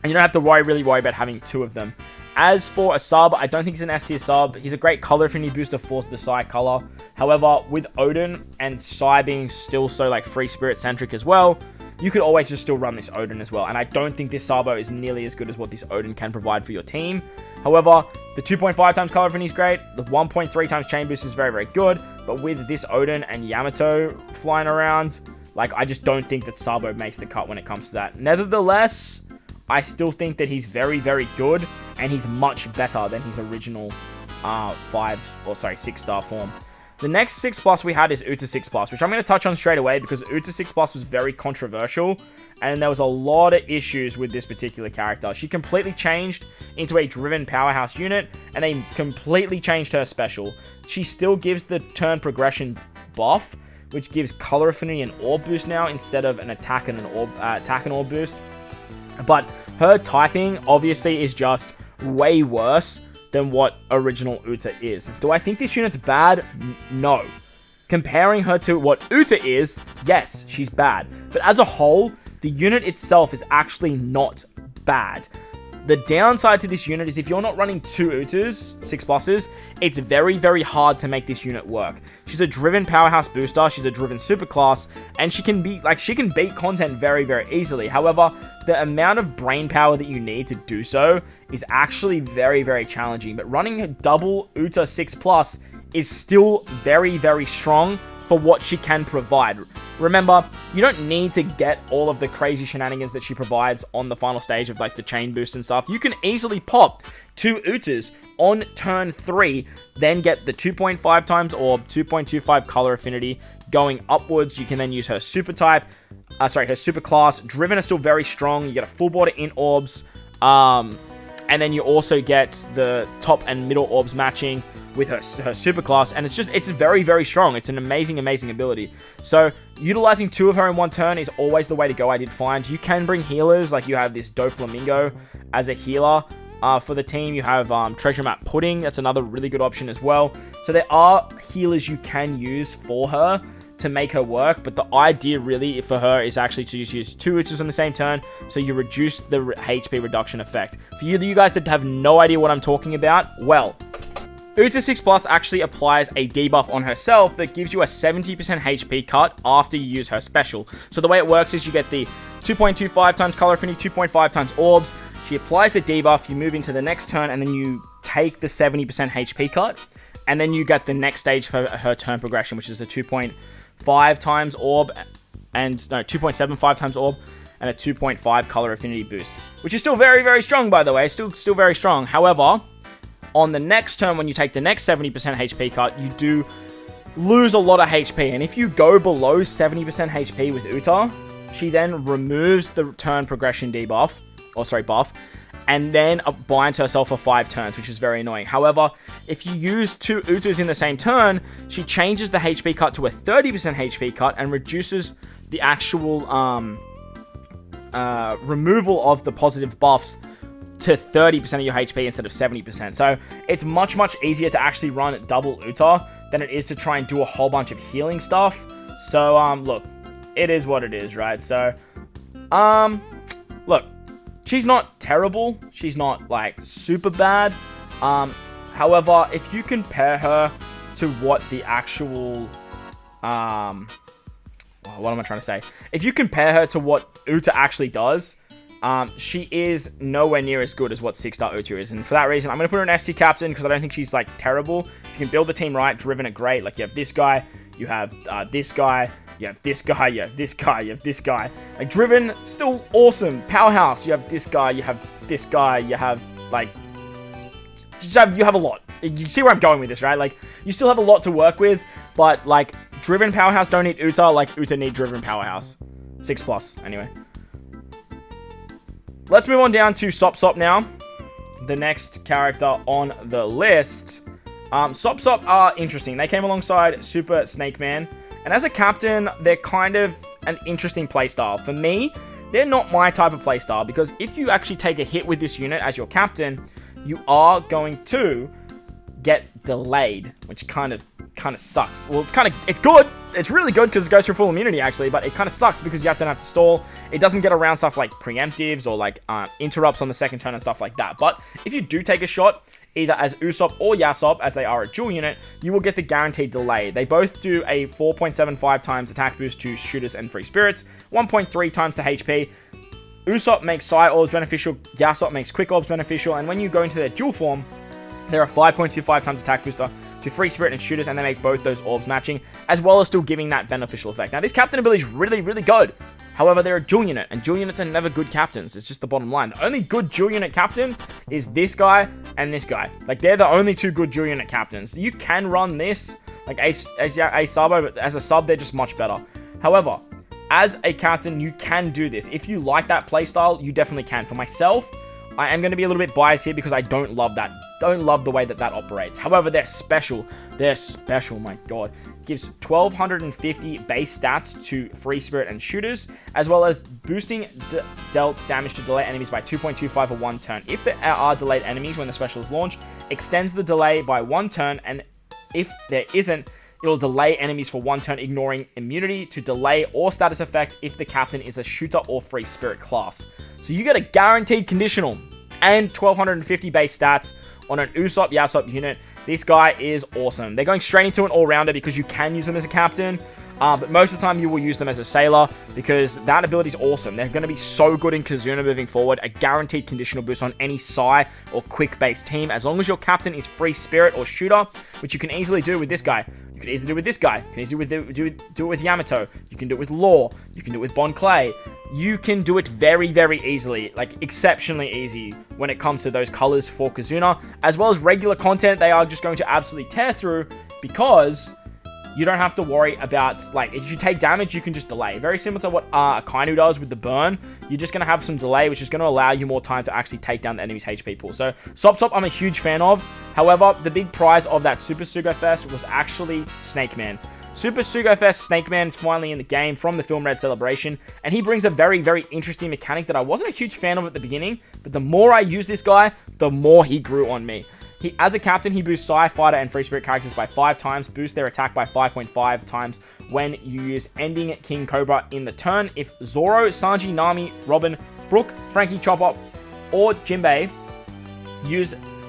you don't have to really worry about having 2 of them. As for a sub, I don't think he's an S tier sub. He's a great color affinity booster for the Psy color. However, with Odin and Psy being still so like free spirit centric as well, you could always just still run this Odin as well. And I don't think this Sabo is nearly as good as what this Odin can provide for your team. However, the 2.5 times color affinity is great. The 1.3 times chain boost is very, very good. But with this Odin and Yamato flying around, like, I just don't think that Sabo makes the cut when it comes to that. Nevertheless, I still think that he's very, very good, and he's much better than his original 6-star form. The next 6+ we had is Uta 6+, which I'm going to touch on straight away because Uta 6+ was very controversial and there was a lot of issues with this particular character. She completely changed into a driven powerhouse unit and they completely changed her special. She still gives the turn progression buff, which gives color affinity and orb boost now instead of an attack and orb boost. But her typing obviously is just way worse than what original Uta is. Do I think this unit's bad? No. Comparing her to what Uta is, yes, she's bad. But as a whole, the unit itself is actually not bad. The downside to this unit is if you're not running 2 Utas, 6+, it's very, very hard to make this unit work. She's a driven powerhouse booster, she's a driven superclass, and she can beat content very, very easily. However, the amount of brain power that you need to do so is actually very, very challenging. But running a double Uta 6+ is still very, very strong for what she can provide. Remember, you don't need to get all of the crazy shenanigans that she provides on the final stage of like the chain boost and stuff. You can easily pop 2 Utas on turn 3, then get the 2.5 times orb, 2.25 color affinity going upwards. You can then use her super type, her super class. Driven is still very strong. You get a full border in orbs, and then you also get the top and middle orbs matching with her super class, and it's very, very strong. It's an amazing ability. So utilizing 2 of her in 1 turn is always the way to go, I did find. You can bring healers, like you have this Doflamingo as a healer for the team. You have Treasure Map Pudding, that's another really good option as well. So there are healers you can use for her to make her work, but the idea really for her is actually to use 2 Utas on the same turn, so you reduce the HP reduction effect. For you guys that have no idea what I'm talking about, well, Uta 6+ actually applies a debuff on herself that gives you a 70% HP cut after you use her special. So the way it works is you get the 2.25 times color affinity, 2.5 times orbs. She applies the debuff, you move into the next turn, and then you take the 70% HP cut, and then you get the next stage for her turn progression, which is a 2.5 times orb, and no, 2.75 times orb, and a 2.5 color affinity boost, which is still very, very strong, by the way. Still very strong. However, on the next turn, when you take the next 70% HP cut, you do lose a lot of HP. And if you go below 70% HP with Uta, she then removes the turn progression debuff, buff, and then binds herself for 5 turns, which is very annoying. However, if you use 2 Utas in the same turn, she changes the HP cut to a 30% HP cut and reduces the actual removal of the positive buffs to 30% of your HP instead of 70%. So it's much, much easier to actually run double Uta than it is to try and do a whole bunch of healing stuff. So, look, it is what it is, right? So, look, she's not terrible. She's not, like, super bad. However, if you compare her to what the actual, what am I trying to say? If you compare her to what Uta actually does, she is nowhere near as good as what 6-star Uta is. And for that reason, I'm going to put her in ST captain because I don't think she's, like, terrible. If you can build the team right, driven it great. Like, you have this guy, you have this guy, you have this guy, you have this guy, you have this guy. Like, driven, still awesome. Powerhouse, you have this guy, you have this guy, you have, like, you have a lot. You see where I'm going with this, right? Like, you still have a lot to work with, but, like, driven powerhouse don't need Uta, like, Uta need driven powerhouse. 6+, anyway. Let's move on down to Sop now. The next character on the list. Sop are interesting. They came alongside Super Snake Man. And as a captain, they're kind of an interesting playstyle. For me, they're not my type of playstyle. Because if you actually take a hit with this unit as your captain, you are going to get delayed. Which kind of sucks. Well, it's good. It's really good because it goes through full immunity, actually, but it kind of sucks because you then have to stall. It doesn't get around stuff like preemptives or like interrupts on the second turn and stuff like that. But if you do take a shot, either as Usopp or Yasop, as they are a dual unit, you will get the guaranteed delay. They both do a 4.75 times attack boost to shooters and free spirits, 1.3 times to HP. Usopp makes side orbs beneficial, Yasop makes quick orbs beneficial, and when you go into their dual form, they're a 5.25 times attack booster to free spirit and shooters, and they make both those orbs matching, as well as still giving that beneficial effect. Now, this captain ability is really, really good. However, they're a dual unit, and dual units are never good captains. It's just the bottom line. The only good dual unit captain is this guy and this guy. Like, they're the only 2 good dual unit captains. You can run this. Like Sabo, but as a sub, they're just much better. However, as a captain, you can do this. If you like that playstyle, you definitely can. For myself, I am going to be a little bit biased here because I don't love that. Don't love the way that operates. However, they're special. They're special, my god. Gives 1250 base stats to free spirit and shooters, as well as boosting dealt damage to delay enemies by 2.25 for 1 turn. If there are delayed enemies when the special is launched, extends the delay by 1 turn, and if there isn't, it'll delay enemies for 1 turn, ignoring immunity to delay or status effect if the captain is a shooter or free spirit class. So you get a guaranteed conditional and 1250 base stats on an Usopp Yasop unit. This guy is awesome. They're going straight into an all-rounder because you can use them as a captain. But most of the time you will use them as a sailor because that ability is awesome. They're going to be so good in Kazuna moving forward. A guaranteed conditional boost on any Psy or quick-based team as long as your captain is free spirit or shooter, which you can easily do with this guy. You can easily do with this guy. You can easily do it with Yamato. You can do it with Law. You can do it with Bon Clay. You can do it very, very easily, like exceptionally easy when it comes to those colors for Kazuna, as well as regular content. They are just going to absolutely tear through because you don't have to worry about, like, if you take damage, you can just delay. Very similar to what Kaido does with the burn. You're just going to have some delay, which is going to allow you more time to actually take down the enemy's HP pool. So, Sop, I'm a huge fan of. However, the big prize of that Super SUGO Fest was actually Snake Man. Super SUGO Fest, Snake Man is finally in the game from the Film Red Celebration, and he brings a very, very interesting mechanic that I wasn't a huge fan of at the beginning, but the more I use this guy, the more he grew on me. As a captain, he boosts Psy, Fighter, and Free Spirit characters by 5 times, boosts their attack by 5.5 times when you use Ending King Cobra in the turn. If Zoro, Sanji, Nami, Robin, Brook, Frankie, Chopper, or Jinbei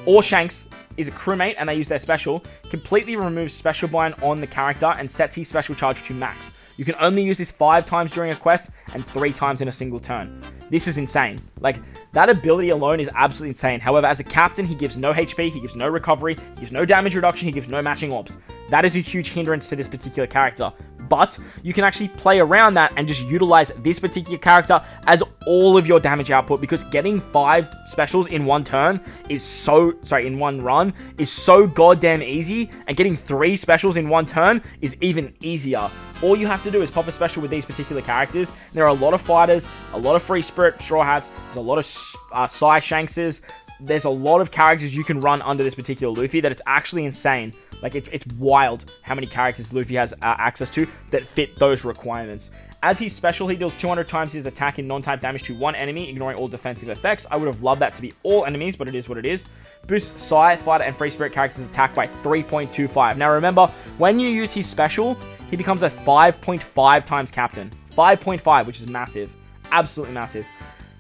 or Shanks is a crewmate and they use their special, completely removes special bind on the character and sets his special charge to max. You can only use this 5 times during a quest and 3 times in a single turn. This is insane. Like, that ability alone is absolutely insane. However, as a captain, he gives no HP, he gives no recovery, he gives no damage reduction, he gives no matching orbs. That is a huge hindrance to this particular character. But you can actually play around that and just utilize this particular character as all of your damage output, because getting 5 specials in one turn is in one run is so goddamn easy, and getting 3 specials in one turn is even easier. All you have to do is pop a special with these particular characters. There are a lot of fighters, a lot of free spirit Straw Hats, there's a lot of Psy Shankses. There's a lot of characters you can run under this particular Luffy that it's actually insane. Like, it's wild how many characters Luffy has access to that fit those requirements. As he's special, he deals 200 times his attack in non-type damage to one enemy, ignoring all defensive effects. I would have loved that to be all enemies, but it is what it is. Boosts Psy, Fighter, and Free Spirit characters' attack by 3.25. Now remember, when you use his special, he becomes a 5.5 times captain. 5.5, which is massive. Absolutely massive.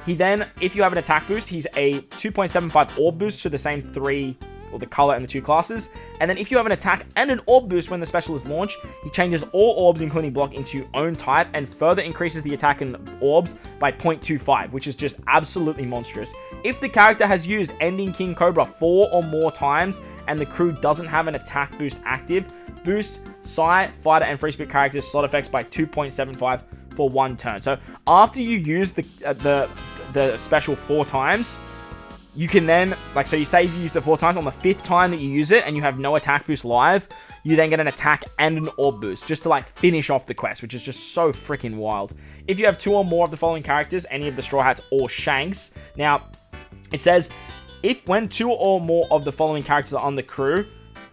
He then, if you have an attack boost, he's a 2.75 orb boost to the same 3, or the color and the 2 classes. And then if you have an attack and an orb boost when the special is launched, he changes all orbs, including block, into own type and further increases the attack and orbs by 0.25, which is just absolutely monstrous. If the character has used Ending King Cobra 4 or more times and the crew doesn't have an attack boost active, boost Psy, Fighter, and Free Spirit characters' slot effects by 2.75 for 1 turn. So after you use the special 4 times, you can then, like, so you say you used it 4 times, on the 5th time that you use it and you have no attack boost live, you then get an attack and an orb boost just to, like, finish off the quest, which is just so freaking wild. If you have 2 or more of the following characters, any of the Straw Hats or Shanks, now it says when 2 or more of the following characters are on the crew,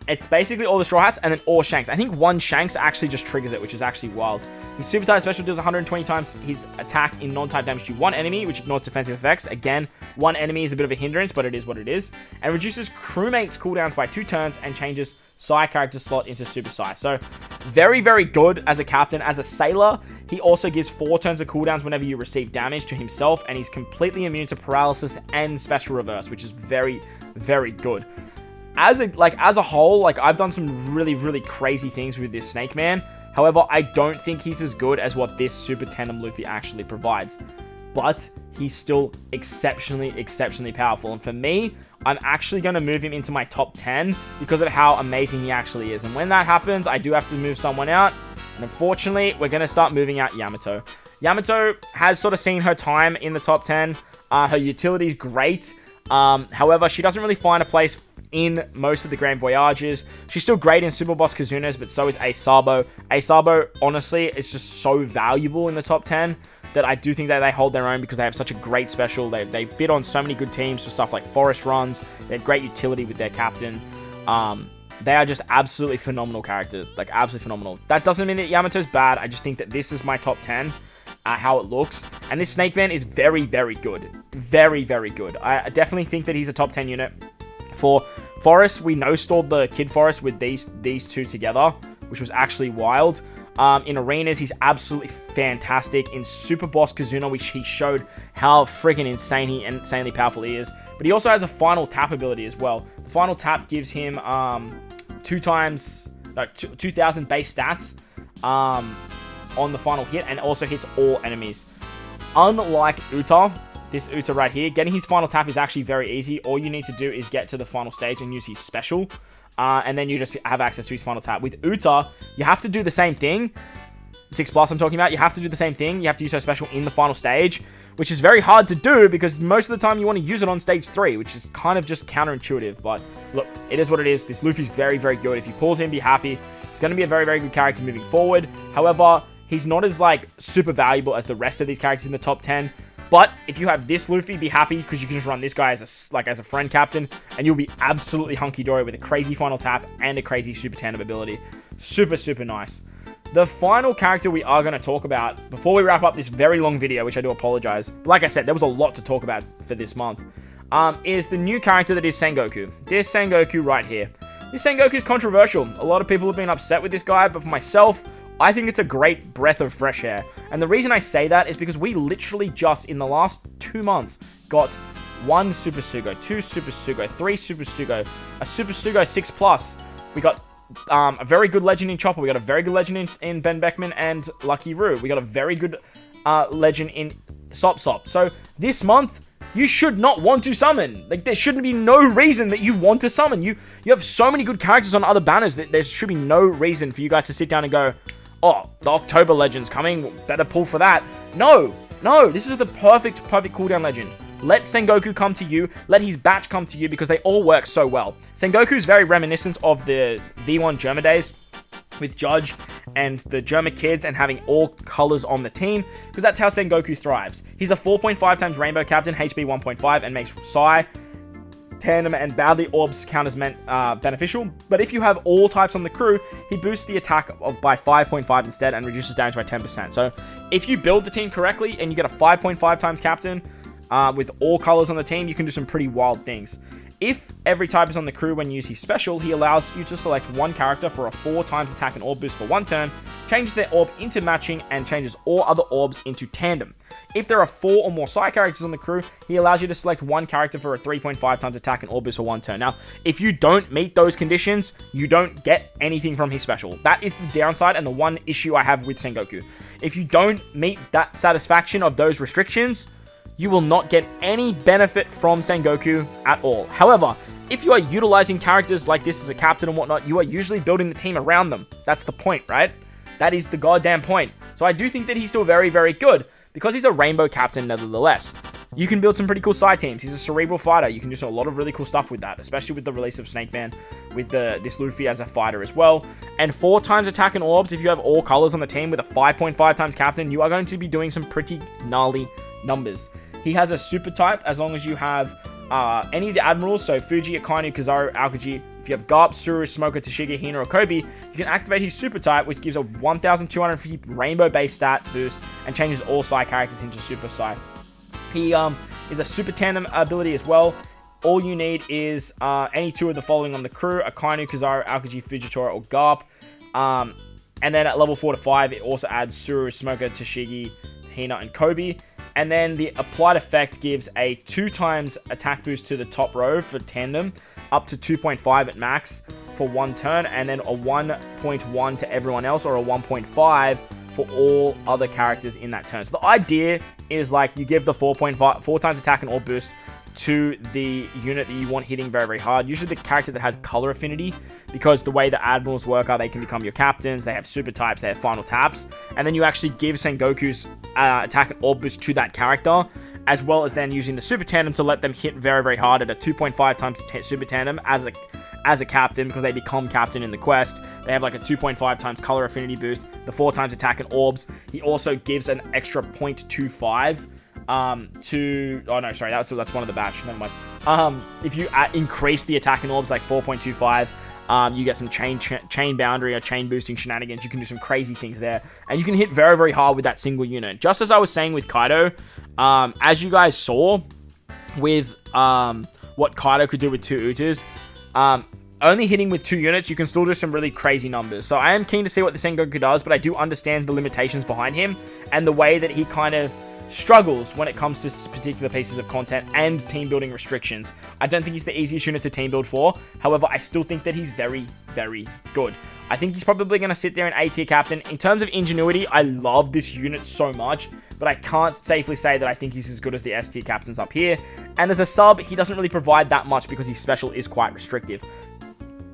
it's basically all the Straw Hats and then all Shanks. I think 1 Shanks actually just triggers it, which is actually wild. His super type special deals 120 times his attack in non-type damage to 1 enemy, which ignores defensive effects. Again, 1 enemy is a bit of a hindrance, but it is what it is. And reduces crewmates cooldowns by 2 turns and changes Psy character slot into Super Psy. So, very, very good as a captain. As a sailor, he also gives 4 turns of cooldowns whenever you receive damage to himself, and he's completely immune to paralysis and special reverse, which is very, very good. As a whole, like, I've done some really, really crazy things with this Snake Man. However, I don't think he's as good as what this Super Tandem Luffy actually provides. But he's still exceptionally, exceptionally powerful. And for me, I'm actually going to move him into my top 10 because of how amazing he actually is. And when that happens, I do have to move someone out. And unfortunately, we're going to start moving out Yamato. Yamato has sort of seen her time in the top 10. Her utility is great. However, she doesn't really find a place in most of the Grand Voyages. She's still great in Super Boss Kazuna's, but so is Sabo. Sabo, honestly, is just so valuable in the top 10 that I do think that they hold their own because they have such a great special. They fit on so many good teams for stuff like forest runs. They have great utility with their captain. They are just absolutely phenomenal characters. Like, absolutely phenomenal. That doesn't mean that Yamato's bad. I just think that this is my top 10, how it looks. And this Snake Man is very, very good. Very, very good. I definitely think that he's a top 10 unit. For Forest, we no-stalled the Kid Forest with these two together, which was actually wild. In arenas, he's absolutely fantastic. In Super Boss Kazuna, he showed how freaking insanely powerful he is. But he also has a final tap ability as well. The final tap gives him 2,000 base stats on the final hit, and also hits all enemies. Unlike Uta, this Uta right here, getting his final tap is actually very easy. All you need to do is get to the final stage and use his special. And then you just have access to his final tap. With Uta, you have to do the same thing. 6+ I'm talking about. You have to do the same thing. You have to use her special in the final stage, which is very hard to do because most of the time you want to use it on stage 3, which is kind of just counterintuitive. But look, it is what it is. This Luffy's very, very good. If you pulls him, be happy. He's going to be a very, very good character moving forward. However, he's not as like super valuable as the rest of these characters in the top 10. But if you have this Luffy, be happy because you can just run this guy as a friend captain, and you'll be absolutely hunky-dory with a crazy final tap and a crazy super tandem ability. Super, super nice. The final character we are going to talk about before we wrap up this very long video, which I do apologize. But like I said, there was a lot to talk about for this month, is the new character that is Sengoku. This Sengoku right here. This Sengoku is controversial. A lot of people have been upset with this guy, but for myself, I think it's a great breath of fresh air. And the reason I say that is because we literally just, in the last 2 months, got 1 Super SUGO, 2 Super SUGO, 3 Super SUGO, a Super SUGO 6+. We got a very good legend in Chopper. We got a very good legend in Ben Beckman and Lucky Roo. We got a very good legend in Sop Sop. So this month, you should not want to summon. Like, there shouldn't be no reason that you want to summon. You have so many good characters on other banners that there should be no reason for you guys to sit down and go, oh, the October Legend's coming, better pull for that. No, this is the perfect cooldown legend. Let Sengoku come to you, let his batch come to you, because they all work so well. Sengoku is very reminiscent of the V1 Germa days, with Judge and the Germa kids, and having all colors on the team, because that's how Sengoku thrives. He's a 4.5 times Rainbow Captain, HP 1.5, and makes Psy, Tandem, and Badly Orbs count as beneficial. But if you have all types on the crew, he boosts the attack by 5.5 instead, and reduces damage by 10%. So if you build the team correctly, and you get a 5.5 times Captain, with all colors on the team, you can do some pretty wild things. If every type is on the crew when you use his special, he allows you to select one character for a 4 times attack and orb boost for 1 turn, changes their orb into matching, and changes all other orbs into tandem. If there are 4 or more side characters on the crew, he allows you to select one character for a 3.5 times attack and orb boost for 1 turn. Now, if you don't meet those conditions, you don't get anything from his special. That is the downside and the one issue I have with Sengoku. If you don't meet that satisfaction of those restrictions, you will not get any benefit from Sengoku at all. However, if you are utilizing characters like this as a captain and whatnot, you are usually building the team around them. That's the point, right? That is the goddamn point. So I do think that he's still very, very good, because he's a rainbow captain nevertheless. You can build some pretty cool side teams. He's a cerebral fighter. You can do a lot of really cool stuff with that, especially with the release of Snake Man, with this Luffy as a fighter as well. And 4 times attack and orbs, if you have all colors on the team with a 5.5 times captain, you are going to be doing some pretty gnarly numbers. He has a super type as long as you have any of the admirals, so Fuji, Akainu, Kizaru, Aokiji. If you have Garp, Suru, Smoker, Tashigi, Hina, or Kobe, you can activate his super type, which gives a 1,250 rainbow base stat boost and changes all Psy characters into Super Psy. He is a super tandem ability as well. All you need is any 2 of the following on the crew: Akainu, Kizaru, Aokiji, Fujitora, or Garp. And then at level 4 to 5, it also adds Suru, Smoker, Tashigi, Hina, and Kobe. And then the applied effect gives a 2 times attack boost to the top row for tandem, up to 2.5 at max for 1 turn, and then a 1.1 to everyone else, or a 1.5 for all other characters in that turn. So the idea is, like, you give the 4 times attack and all boost to the unit that you want hitting very, very hard. Usually the character that has color affinity, because the way the admirals work are they can become your captains, they have super types, they have final taps, and then you actually give Sengoku's attack and orb boost to that character, as well as then using the super tandem to let them hit very, very hard at a 2.5 times super tandem as a captain, because they become captain in the quest. They have like a 2.5 times color affinity boost, the 4 times attack and orbs. He also gives an extra 0.25 oh no, sorry, that's one of the batch, never mind. If you increase the attack and orbs like 4.25, you get some chain boundary or chain boosting shenanigans. You can do some crazy things there, and you can hit very, very hard with that single unit. Just as I was saying with Kaido, as you guys saw with what Kaido could do with 2 Utas, only hitting with 2 units, you can still do some really crazy numbers. So I am keen to see what the Sengoku does, but I do understand the limitations behind him and the way that he kind of struggles when it comes to particular pieces of content and team building restrictions. I don't think he's the easiest unit to team build for. However, I still think that he's very, very good. I think he's probably going to sit there in A tier captain. In terms of ingenuity, I love this unit so much, but I can't safely say that I think he's as good as the S tier captains up here. And as a sub, he doesn't really provide that much because his special is quite restrictive.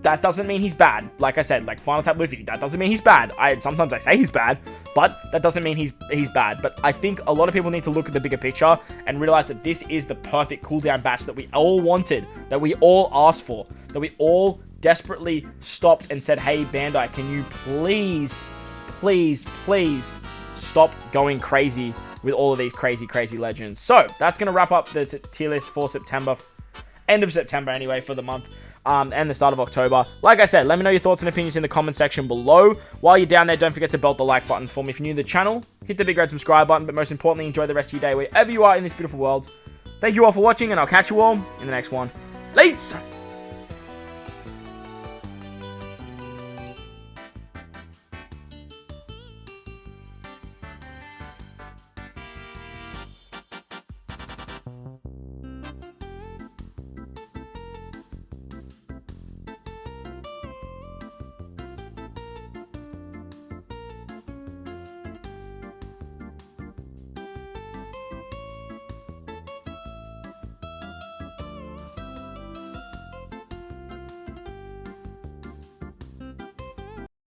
That doesn't mean he's bad. Like I said, like Final Tap Luffy, that doesn't mean he's bad. Sometimes I say he's bad, but that doesn't mean he's bad. But I think a lot of people need to look at the bigger picture and realize that this is the perfect cooldown batch that we all wanted, that we all asked for, that we all desperately stopped and said, hey, Bandai, can you please, please, please stop going crazy with all of these crazy, crazy legends. So that's going to wrap up the tier list for September, end of September anyway, for the month. And the start of October. Like I said, let me know your thoughts and opinions in the comment section below. While you're down there, don't forget to belt the like button for me. If you're new to the channel, hit the big red subscribe button, but most importantly, enjoy the rest of your day wherever you are in this beautiful world. Thank you all for watching, and I'll catch you all in the next one. Later!